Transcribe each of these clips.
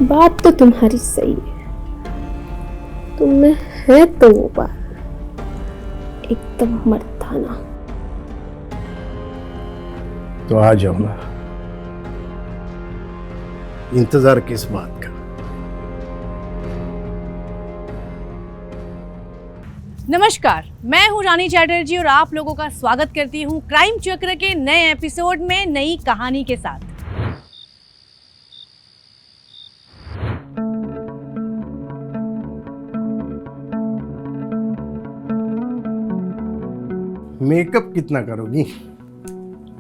बात तो तुम्हारी सही है, तुम में है तो वो बात एकदम मर्दाना। तो आ जाओ ना, इंतजार किस बात का। नमस्कार, मैं हूं रानी चैटर्जी और आप लोगों का स्वागत करती हूं क्राइम चक्र के नए एपिसोड में नई कहानी के साथ। मेकअप कितना करोगी?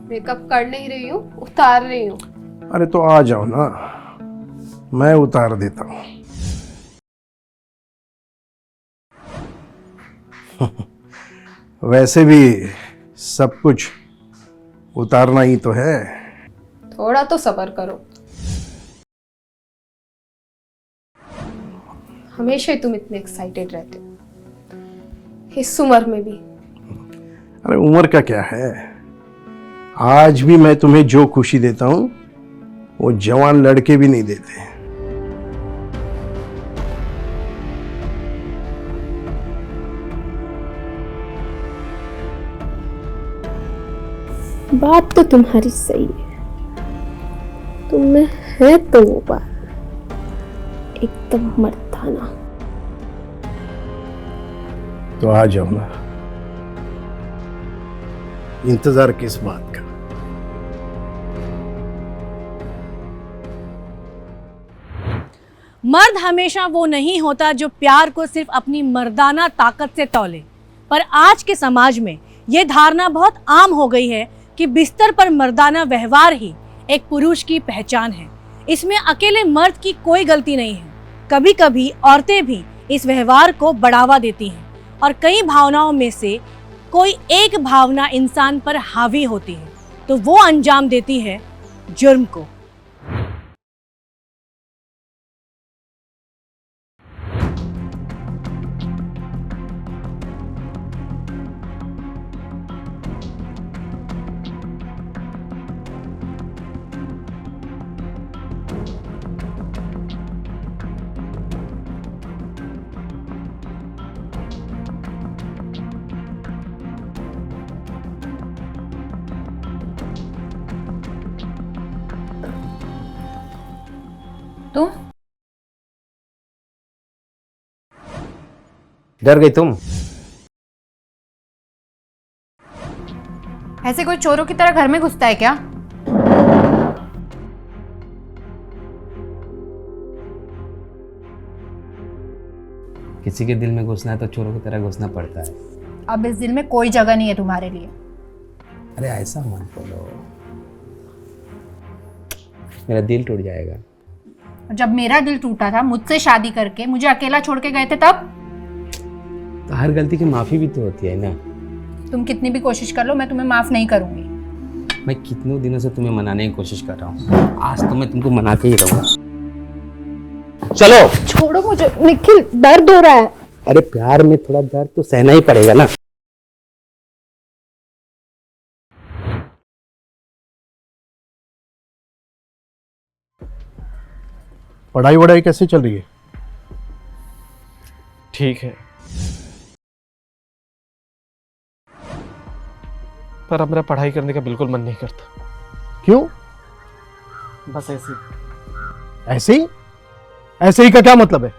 मेकअप कर नहीं रही हूँ, उतार रही हूँ। अरे तो आ जाओ ना, मैं उतार देता हूँ। वैसे भी सब कुछ उतारना ही तो है। थोड़ा तो सब्र करो, हमेशा ही तुम इतने एक्साइटेड रहते हो, इस उम्र में भी। अरे उम्र का क्या है, आज भी मैं तुम्हें जो खुशी देता हूँ वो जवान लड़के भी नहीं देते। बात तो तुम्हारी सही है, तुम में है तो वो बात एकदम मर्दाना। तो आ जाओ ना, इंतजार किस बात का। मर्द हमेशा वो नहीं होता जो प्यार को सिर्फ अपनी मर्दाना ताकत से तौले, पर आज के समाज में ये धारणा बहुत आम हो गई है कि बिस्तर पर मर्दाना व्यवहार ही एक पुरुष की पहचान है। इसमें अकेले मर्द की कोई गलती नहीं है, कभी कभी औरतें भी इस व्यवहार को बढ़ावा देती हैं और कई भावनाओं में से कोई एक भावना इंसान पर हावी होती है तो वो अंजाम देती है जुर्म को। तुम डर गई तुम? ऐसे कोई चोरों की तरह घर में घुसता है क्या? किसी के दिल में घुसना है तो चोरों की तरह घुसना पड़ता है। अब इस दिल में कोई जगह नहीं है तुम्हारे लिए। अरे ऐसा मत बोलो, मेरा दिल टूट जाएगा। जब मेरा दिल टूटा था मुझसे शादी करके मुझे अकेला छोड़ के गए थे तब? तो हर गलती की माफी भी तो होती है ना। तुम कितनी भी कोशिश कर लो मैं तुम्हें माफ नहीं करूंगी। मैं कितनों दिनों से तुम्हें मनाने की कोशिश कर रहा हूँ, आज तो मैं तुमको मना के ही रहूंगा। चलो छोड़ो मुझे निखिल, दर्द हो रहा है। अरे प्यार में थोड़ा दर्द तो सहना ही पड़ेगा ना। पढ़ाई वढ़ाई कैसे चल रही है? ठीक है, पर अब मेरा पढ़ाई करने का बिल्कुल मन नहीं करता। क्यों? बस ऐसे ऐसे ही? ऐसे ही का क्या मतलब है?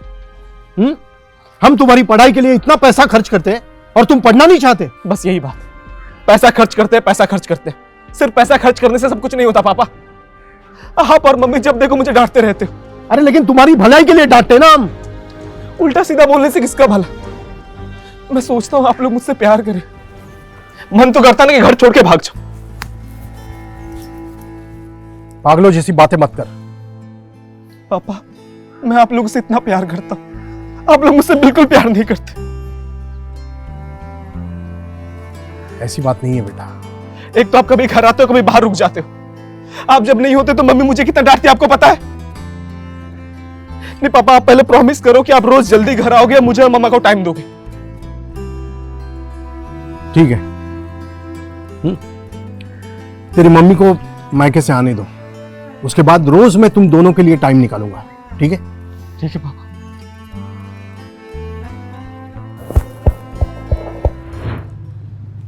हम तुम्हारी पढ़ाई के लिए इतना पैसा खर्च करते हैं और तुम पढ़ना नहीं चाहते? बस यही बात, पैसा खर्च करते हैं, पैसा खर्च करते हैं। सिर्फ पैसा खर्च करने से सब कुछ नहीं होता पापा। आप और मम्मी जब देखो मुझे डांटते रहते हो। अरे लेकिन तुम्हारी भलाई के लिए डांटते ना हम। उल्टा सीधा बोलने से किसका भला? मैं सोचता हूँ आप लोग मुझसे प्यार करें, मन तो करता ना कि घर छोड़ के भाग जाओ। पागलों जैसी बातें मत कर। पापा, मैं आप लोगों से इतना प्यार करता हूं, आप लोग मुझसे बिल्कुल प्यार नहीं करते। ऐसी बात नहीं है बेटा। एक तो आप कभी घर आते हो, कभी बाहर रुक जाते हो। आप जब नहीं होते तो मम्मी मुझे कितना डांटती है आपको पता है? नहीं पापा, आप पहले प्रॉमिस करो कि आप रोज जल्दी घर आओगे, मुझे और मम्मा को टाइम दोगे। ठीक है। तेरी मम्मी को मायके से आने दो, उसके बाद रोज मैं तुम दोनों के लिए टाइम निकालूंगा। ठीक है? ठीक है पापा।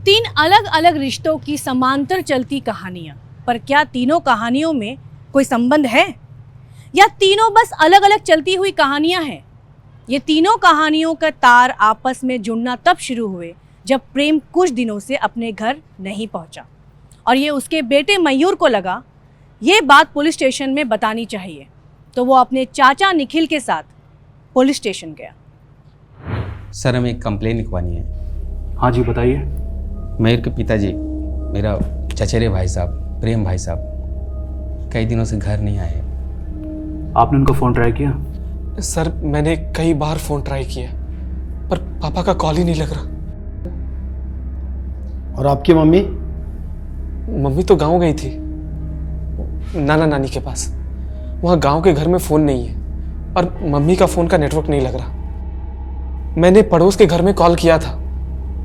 तीन अलग अलग रिश्तों की समांतर चलती कहानियां, पर क्या तीनों कहानियों में कोई संबंध है या तीनों बस अलग अलग चलती हुई कहानियां हैं? ये तीनों कहानियों का तार आपस में जुड़ना तब शुरू हुए जब प्रेम कुछ दिनों से अपने घर नहीं पहुंचा और ये उसके बेटे मयूर को लगा ये बात पुलिस स्टेशन में बतानी चाहिए, तो वो अपने चाचा निखिल के साथ पुलिस स्टेशन गया। सर, हमें एक कंप्लेन लिखवानी है। हाँ जी बताइए। मयूर के पिताजी, मेरा चचेरे भाई साहब, प्रेम भाई साहब, कई दिनों से घर नहीं आए। आपने उनको फ़ोन ट्राई किया? सर मैंने कई बार फोन ट्राई किया पर पापा का कॉल ही नहीं लग रहा। और आपकी मम्मी? मम्मी तो गांव गई थी, नाना नानी के पास। वहां गांव के घर में फोन नहीं है और मम्मी का फोन का नेटवर्क नहीं लग रहा। मैंने पड़ोस के घर में कॉल किया था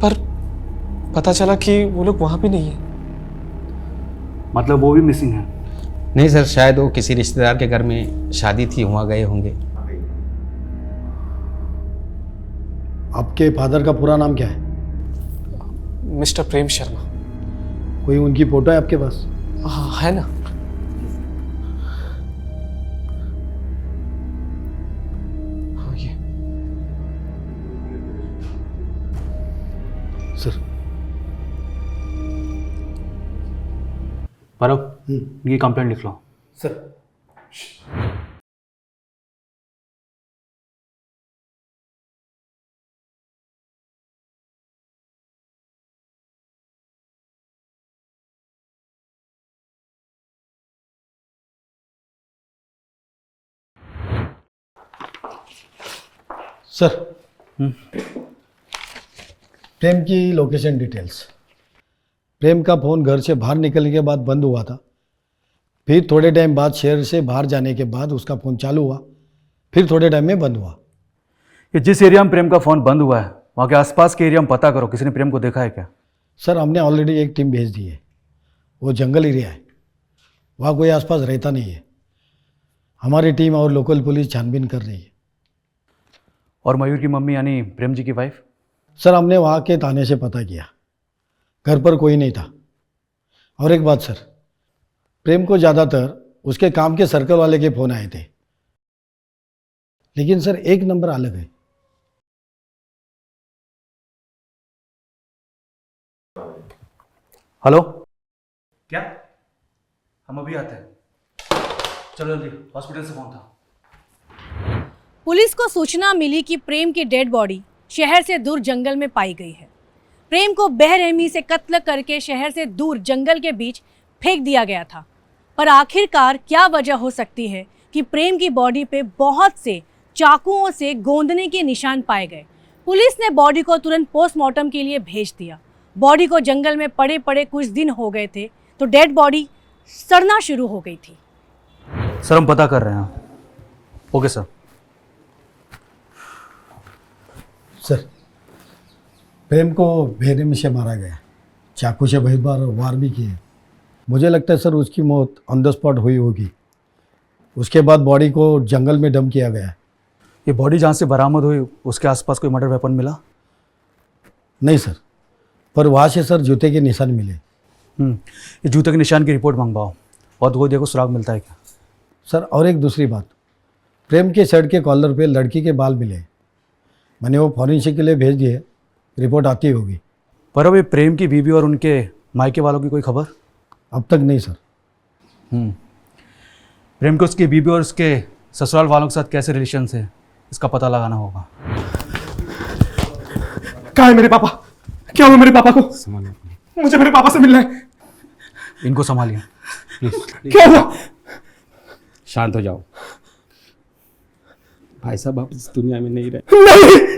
पर पता चला कि वो लोग वहां भी नहीं है। मतलब वो भी मिसिंग है? नहीं सर, शायद वो किसी रिश्तेदार के घर में शादी थी, वहाँ गए होंगे। आपके फादर का पूरा नाम क्या है? मिस्टर प्रेम शर्मा। कोई उनकी फोटो है आपके पास? हाँ है ना। हाँ ये सर। परब, ये कंप्लेंट लिख लो। सर। सर, प्रेम की लोकेशन डिटेल्स। प्रेम का फ़ोन घर से बाहर निकलने के बाद बंद हुआ था, फिर थोड़े टाइम बाद शहर से बाहर जाने के बाद उसका फ़ोन चालू हुआ, फिर थोड़े टाइम में बंद हुआ। ये जिस एरिया में प्रेम का फ़ोन बंद हुआ है वहाँ के आसपास के एरिया में पता करो, किसी ने प्रेम को देखा है क्या? सर हमने ऑलरेडी एक टीम भेज दी है। वो जंगल एरिया है, वहाँ कोई आसपास रहता नहीं है। हमारी टीम और लोकल पुलिस छानबीन कर रही है। और मयूर की मम्मी यानी प्रेम जी की वाइफ? सर हमने वहाँ के थाने से पता किया, घर पर कोई नहीं था। और एक बात सर, प्रेम को ज़्यादातर उसके काम के सर्कल वाले के फ़ोन आए थे, लेकिन सर एक नंबर अलग है। हेलो, क्या? हम अभी आते हैं, चलो जल्दी, हॉस्पिटल से फ़ोन था। पुलिस को सूचना मिली कि प्रेम की डेड बॉडी शहर से दूर जंगल में पाई गई है। प्रेम को बेरहमी से कत्ल करके शहर से दूर जंगल के बीच फेंक दिया गया था। पर आखिरकार क्या वजह हो सकती है कि प्रेम की बॉडी पे बहुत से चाकुओं से गोंदने के निशान पाए गए? पुलिस ने बॉडी को तुरंत पोस्टमार्टम के लिए भेज दिया। बॉडी को जंगल में पड़े पड़े कुछ दिन हो गए थे तो डेड बॉडी सड़ना शुरू हो गई थी। सर हम पता कर रहे हैं। Okay sir. सर प्रेम को बेरहमी से मारा गया, चाकू से बहुत बार वार भी किए। मुझे लगता है सर उसकी मौत ऑन द स्पॉट हुई होगी। उसके बाद बॉडी को जंगल में डंप किया गया। ये बॉडी जहाँ से बरामद हुई उसके आसपास कोई मर्डर वेपन मिला? नहीं सर, पर वहाँ से सर जूते के निशान मिले। ये जूते के निशान की रिपोर्ट मंगवाओ और कोई देखो सुराग मिलता है क्या। सर और एक दूसरी बात, प्रेम के शर्ट के कॉलर पे लड़की के बाल मिले। मैंने वो फॉरेंसिक के लिए भेज दिए, रिपोर्ट आती होगी। पर अब ये प्रेम की बीवी और उनके मायके वालों की कोई खबर? अब तक नहीं सर। प्रेम को उसकी बीवी और उसके ससुराल वालों के साथ कैसे रिलेशन है इसका पता लगाना होगा। कहाँ है मेरे पापा? क्या हुआ मेरे पापा को? मुझे मेरे पापा से मिलना है। इनको संभालिए प्लीज। क्या हुआ? शांत हो जाओ भाई साहब, आप इस दुनिया में नहीं रहे। नहीं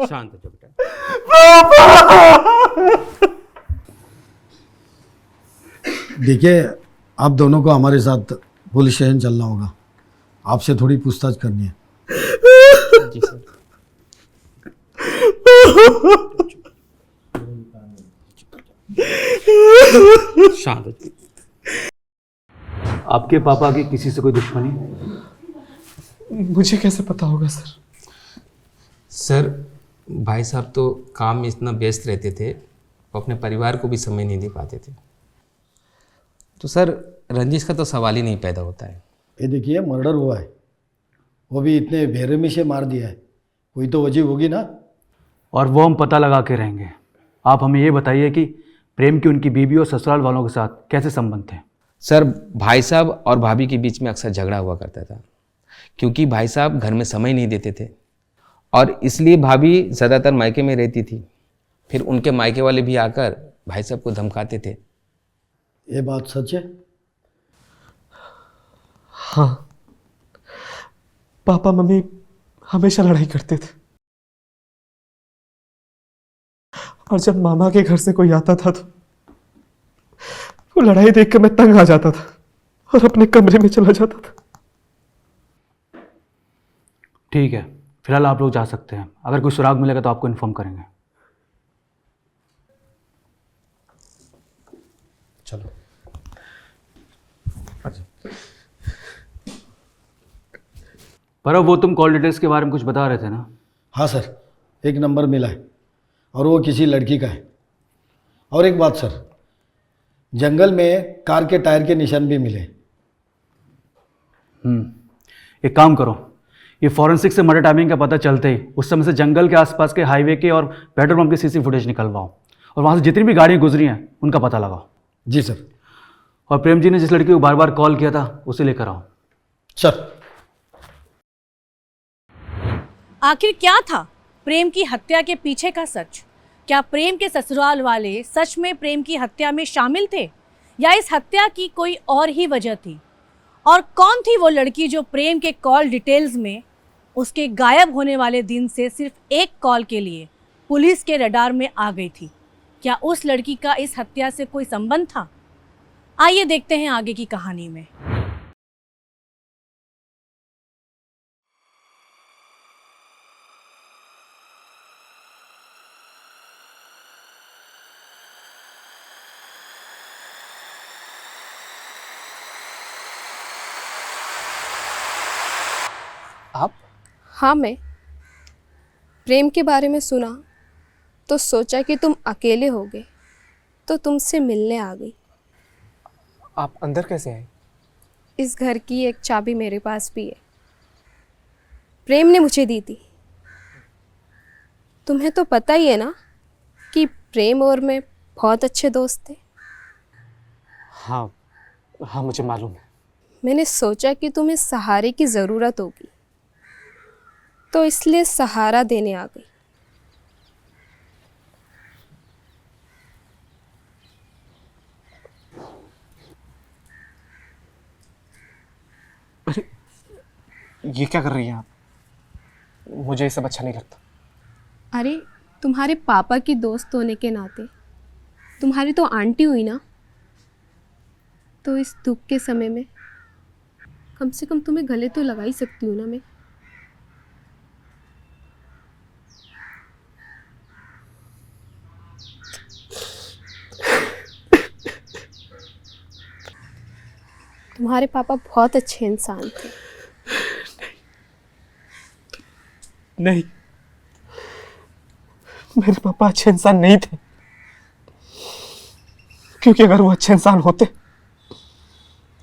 शांत हो जाओ बेटा। देखिए आप दोनों को हमारे साथ पुलिस स्टेशन चलना होगा। आपसे थोड़ी पूछताछ करनी है। जी सर। शांत हो जाइए। आपके पापा की किसी से कोई दुश्मनी? मुझे कैसे पता होगा सर? सर भाई साहब तो काम में इतना व्यस्त रहते थे, वो अपने परिवार को भी समय नहीं दे पाते थे। तो सर रंजिश का तो सवाल ही नहीं पैदा होता है। ये देखिए, मर्डर हुआ है, वो भी इतने बेरहमी से मार दिया है, कोई तो वजह होगी ना। और वो हम पता लगा के रहेंगे। आप हमें ये बताइए कि प्रेम की उनकी बीवी और ससुराल वालों के साथ कैसे संबंध थे? सर भाई साहब और भाभी के बीच में अक्सर झगड़ा हुआ करता था, क्योंकि भाई साहब घर में समय नहीं देते थे और इसलिए भाभी ज़्यादातर मायके में रहती थी। फिर उनके मायके वाले भी आकर भाई साहब को धमकाते थे। ये बात सच है? हाँ, पापा मम्मी हमेशा लड़ाई करते थे और जब मामा के घर से कोई आता था तो वो लड़ाई देख कर मैं तंग आ जाता था और अपने कमरे में चला जाता था। ठीक है, फिलहाल आप लोग जा सकते हैं। अगर कोई सुराग मिलेगा तो आपको इन्फॉर्म करेंगे। चलो। पर अब वो तुम कॉल डिटेल्स के बारे में कुछ बता रहे थे ना? हाँ सर, एक नंबर मिला है और वो किसी लड़की का है। और एक बात सर, जंगल में कार के टायर के निशान भी मिले। एक काम करो, ये फॉरेंसिक से मर्डर टाइमिंग का पता चलते ही उस समय से जंगल के आसपास के हाईवे के और पेट्रोल पंप के सीसी फुटेज निकलवाओ और वहाँ से जितनी भी गाड़ियाँ गुजरी हैं उनका पता लगाओ। जी सर। और प्रेम जी ने जिस लड़की को बार बार कॉल किया था उसे लेकर आओ। सर। आखिर क्या था प्रेम की हत्या के पीछे का सच? क्या प्रेम के ससुराल वाले सच में प्रेम की हत्या में शामिल थे या इस हत्या की कोई और ही वजह थी? और कौन थी वो लड़की जो प्रेम के कॉल डिटेल्स में उसके गायब होने वाले दिन से सिर्फ एक कॉल के लिए पुलिस के रडार में आ गई थी? क्या उस लड़की का इस हत्या से कोई संबंध था? आइए देखते हैं आगे की कहानी में। आप? हाँ, मैं प्रेम के बारे में सुना तो सोचा कि तुम अकेले होगे तो तुमसे मिलने आ गई। आप अंदर कैसे आए? इस घर की एक चाबी मेरे पास भी है, प्रेम ने मुझे दी थी। तुम्हें तो पता ही है ना कि प्रेम और मैं बहुत अच्छे दोस्त थे। हाँ हाँ, मुझे मालूम है। मैंने सोचा कि तुम्हें सहारे की ज़रूरत होगी तो इसलिए सहारा देने आ गई। अरे ये क्या कर रही हैं आप? मुझे ये सब अच्छा नहीं लगता। अरे तुम्हारे पापा की दोस्त होने के नाते तुम्हारी तो आंटी हुई ना, तो इस दुख के समय में कम से कम तुम्हें गले तो लगा ही सकती हूँ ना मैं। तुम्हारे पापा बहुत अच्छे इंसान थे। नहीं, मेरे पापा अच्छे इंसान नहीं थे, क्योंकि अगर वो अच्छे इंसान होते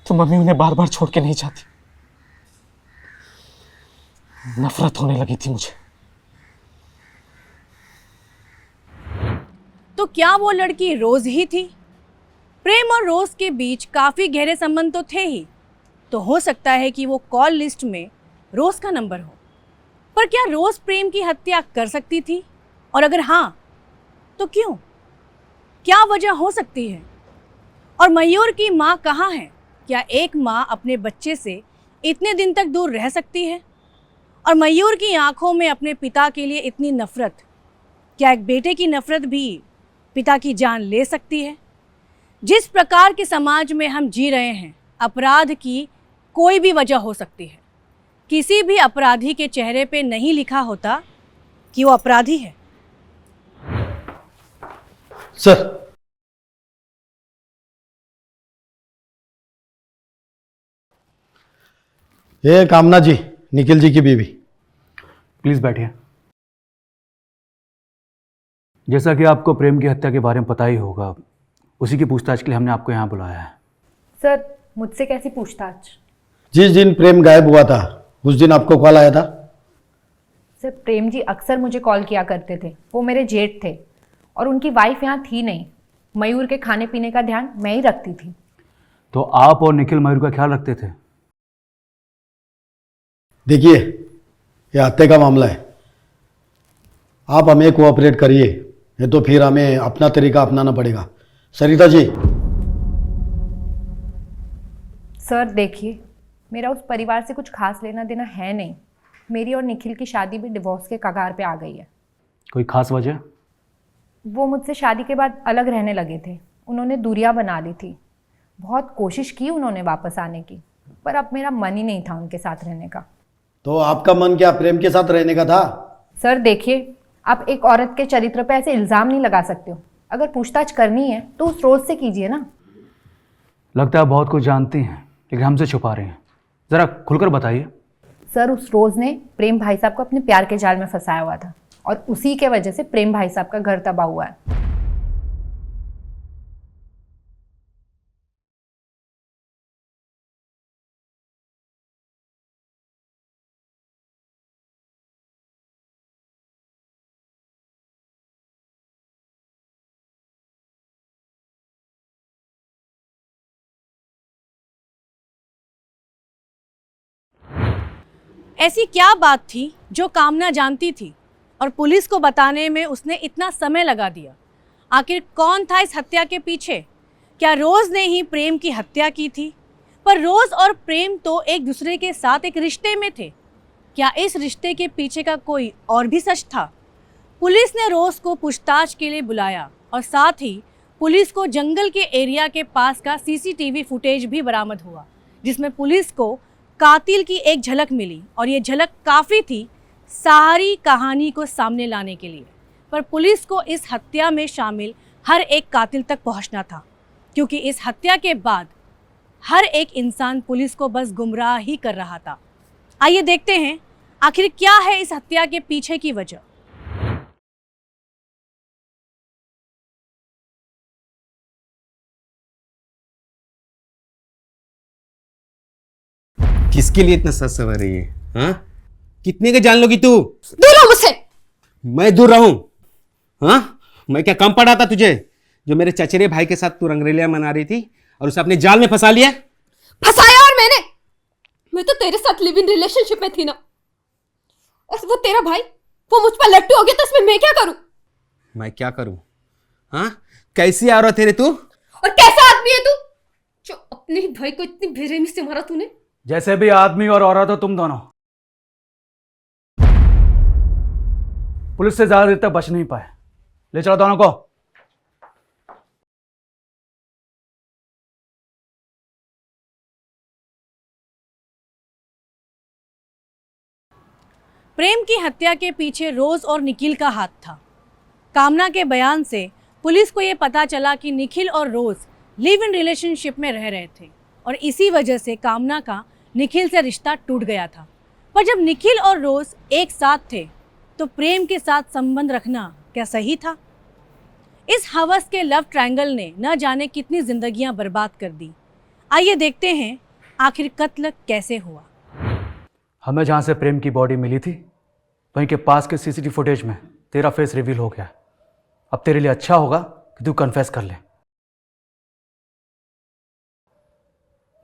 तो मम्मी उन्हें बार बार छोड़ के नहीं जाती। नफरत होने लगी थी मुझे। तो क्या वो लड़की रोज ही थी? प्रेम और रोज के बीच काफी गहरे संबंध तो थे ही, तो हो सकता है कि वो कॉल लिस्ट में रोज का नंबर हो। पर क्या रोज प्रेम की हत्या कर सकती थी? और अगर हाँ, तो क्यों? क्या वजह हो सकती है? और मयूर की माँ कहाँ है? क्या एक माँ अपने बच्चे से इतने दिन तक दूर रह सकती है? और मयूर की आंखों में अपने पिता के लिए इतनी नफरत, क्या एक बेटे की नफरत भी पिता की जान ले सकती है? जिस प्रकार के समाज में हम जी रहे हैं, अपराध की कोई भी वजह हो सकती है, किसी भी अपराधी के चेहरे पे नहीं लिखा होता कि वो अपराधी है। सर, ये कामना जी, निखिल जी की बीवी। प्लीज़ बैठिए। जैसा कि आपको प्रेम की हत्या के बारे में पता ही होगा, उसी की पूछताछ के लिए हमने आपको यहाँ बुलाया है। सर, मुझसे कैसी पूछताछ? जिस दिन प्रेम गायब हुआ था उस दिन आपको कॉल आया था? सर, प्रेम जी अक्सर मुझे कॉल किया करते थे। वो मेरे जेठ थे और उनकी वाइफ यहाँ थी नहीं। मयूर के खाने पीने का ध्यान मैं ही रखती थी। तो आप और निखिल मयूर का ख्याल रखते थे? देखिए, ये हत्या का मामला है। आप हमें कोऑपरेट करिए, नहीं तो फिर हमें अपना तरीका अपनाना पड़ेगा। सरिता जी। सर देखिए, मेरा उस परिवार से कुछ खास लेना देना है नहीं। मेरी और निखिल की शादी भी डिवोर्स के कगार पे आ गई है। कोई खास वजह? वो मुझसे शादी के बाद अलग रहने लगे थे। उन्होंने दूरियां बना ली थी। बहुत कोशिश की उन्होंने वापस आने की, पर अब मेरा मन ही नहीं था उनके साथ रहने का। तो आपका मन क्या प्रेम के साथ रहने का था? सर देखिए, आप एक औरत के चरित्र पे ऐसे इल्ज़ाम नहीं लगा सकते हो। अगर पूछताछ करनी है तो उस रोज़ से कीजिए ना। लगता है आप बहुत कुछ जानती हैं, लेकिन हमसे छुपा रही हैं। ज़रा खुलकर बताइए। सर, उस रोज़ ने प्रेम भाई साहब को अपने प्यार के जाल में फंसाया हुआ था और उसी के वजह से प्रेम भाई साहब का घर तबाह हुआ है। ऐसी क्या बात थी जो कामना जानती थी और पुलिस को बताने में उसने इतना समय लगा दिया? आखिर कौन था इस हत्या के पीछे? क्या रोज़ ने ही प्रेम की हत्या की थी? पर रोज़ और प्रेम तो एक दूसरे के साथ एक रिश्ते में थे। क्या इस रिश्ते के पीछे का कोई और भी सच था? पुलिस ने रोज़ को पूछताछ के लिए बुलाया और साथ ही पुलिस को जंगल के एरिया के पास का सीसीटीवी फुटेज भी बरामद हुआ, जिसमें पुलिस को कातिल की एक झलक मिली और ये झलक काफ़ी थी सारी कहानी को सामने लाने के लिए। पर पुलिस को इस हत्या में शामिल हर एक कातिल तक पहुंचना था, क्योंकि इस हत्या के बाद हर एक इंसान पुलिस को बस गुमराह ही कर रहा था। आइए देखते हैं आखिर क्या है इस हत्या के पीछे की वजह। किसके लिए इतना सच सवर रही है? हाँ, कितने के जान लोगी तू? दूर रहो मुझसे। मैं दूर रहूं? हाँ, मैं क्या कम पड़ा था तुझे जो मेरे चचेरे भाई के साथ तू रंगरेलियां मना रही थी और उसे अपने जाल में फंसा लिया? फंसाया और मैं तो तेरे साथ लिव इन रिलेशनशिप में थी ना, और वो तेरा भाई वो मुझ पर लट्टू हो गया, तो इसमें मैं क्या करूं? मैं क्या करूं? हाँ, कैसी औरत है रे तू? और कैसा आदमी है तू जो अपने ही भाई को इतनी बेरहमी से मारा तूने? जैसे भी आदमी और औरत हो तुम दोनों, पुलिस से ज्यादा देर तक बच नहीं पाए। ले चलो दोनों को। प्रेम की हत्या के पीछे रोज और निखिल का हाथ था। कामना के बयान से पुलिस को यह पता चला कि निखिल और रोज लिव इन रिलेशनशिप में रह रहे थे और इसी वजह से कामना का निखिल से रिश्ता टूट गया था। पर जब निखिल और रोज एक साथ थे तो प्रेम के साथ संबंध रखना क्या सही था? इस हवस के लव ट्रायंगल ने न जाने कितनी जिंदगियां बर्बाद कर दी। आइए देखते हैं आखिर कत्ल कैसे हुआ। हमें जहां से प्रेम की बॉडी मिली थी वहीं के पास के सीसीटीवी फुटेज में तेरा फेस रिवील हो गया। अब तेरे लिए अच्छा होगा कि तू कन्फेस कर ले।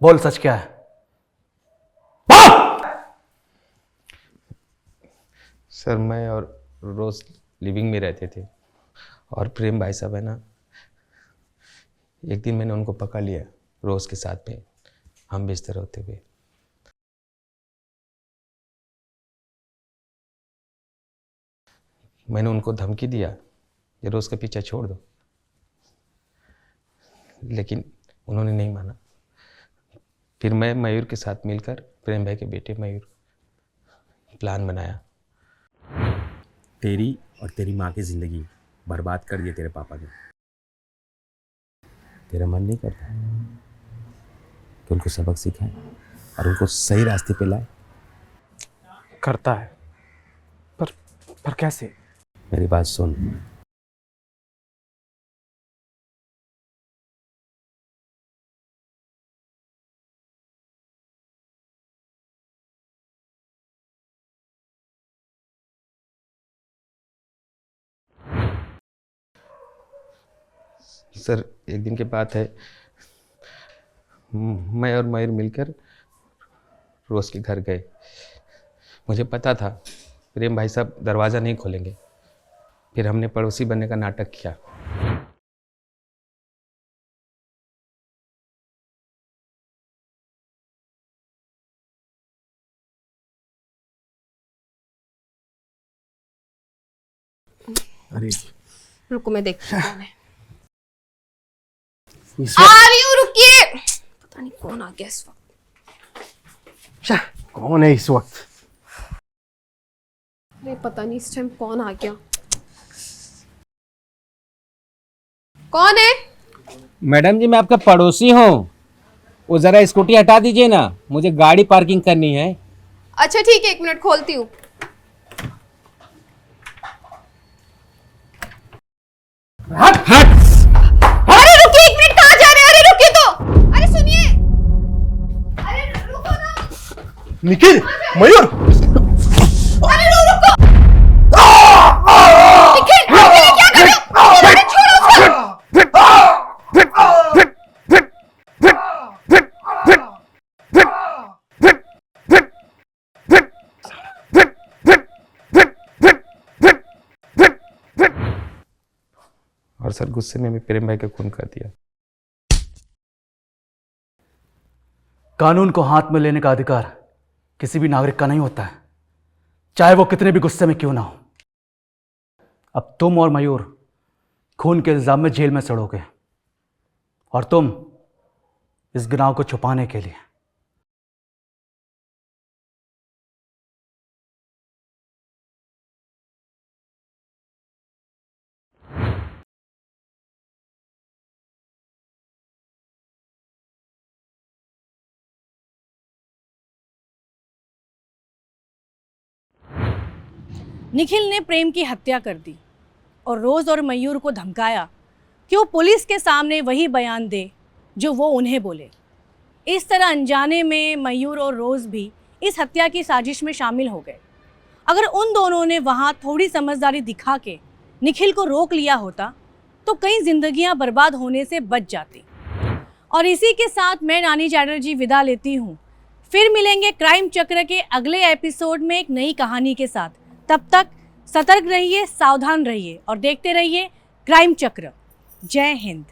बोल, सच क्या है? सर, मैं और रोज लिविंग में रहते थे और प्रेम भाई साहब है ना, एक दिन मैंने उनको पकड़ लिया रोज के साथ में हम बिस्तर होते हुए। मैंने उनको धमकी दिया कि रोज का पीछा छोड़ दो, लेकिन उन्होंने नहीं माना। फिर मैं मयूर के साथ मिलकर, प्रेम भाई के बेटे मयूर, प्लान बनाया। तेरी और तेरी माँ की ज़िंदगी बर्बाद कर दिए तेरे पापा ने। तेरा मन नहीं करता कि उनको सबक सिखाए और उनको सही रास्ते पे लाए? करता है, पर कैसे? मेरी बात सुन। सर एक दिन की बात है, मैं और मयूर मिलकर रोज़ के घर गए। मुझे पता था प्रेम भाई साहब दरवाज़ा नहीं खोलेंगे। फिर हमने पड़ोसी बनने का नाटक किया। अरे रुको मैं देखती हूँ कौन है। आ रही हूँ, रुकिए। पता नहीं कौन आ गया इस वक्त। कौन है इस वक्त? अरे पता नहीं इस टाइम कौन आ गया। कौन है? मैडम जी मैं आपका पड़ोसी हूँ। वो ज़रा स्कूटी हटा दीजिए ना, मुझे गाड़ी पार्किंग करनी है। अच्छा ठीक है, 1 मिनट खोलती हूँ। अरे रुकिए 1 मिनट, कहाँ जा रहे हैं? अरे रुकिए तो, अरे सुनिए, अरे रुको ना। निखिल, मयूर, अरे रुको। निखिल, आप ये क्या कर रहे हो? अरे छोड़ो उसको। और सर गुस्से में भी प्रेम भाई का खून कर दिया। कानून को हाथ में लेने का अधिकार किसी भी नागरिक का नहीं होता है, चाहे वो कितने भी गुस्से में क्यों ना हो। अब तुम और मयूर खून के इल्जाम में जेल में सड़ोगे, और तुम इस गुनाह को छुपाने के लिए। निखिल ने प्रेम की हत्या कर दी और रोज़ और मयूर को धमकाया कि वो पुलिस के सामने वही बयान दे जो वो उन्हें बोले। इस तरह अनजाने में मयूर और रोज़ भी इस हत्या की साजिश में शामिल हो गए। अगर उन दोनों ने वहाँ थोड़ी समझदारी दिखा के निखिल को रोक लिया होता तो कई जिंदगियां बर्बाद होने से बच जाती। और इसी के साथ मैं नानी चैटर्जी विदा लेती हूँ। फिर मिलेंगे क्राइम चक्र के अगले एपिसोड में एक नई कहानी के साथ। तब तक सतर्क रहिए, सावधान रहिए और देखते रहिए क्राइम चक्र। जय हिंद।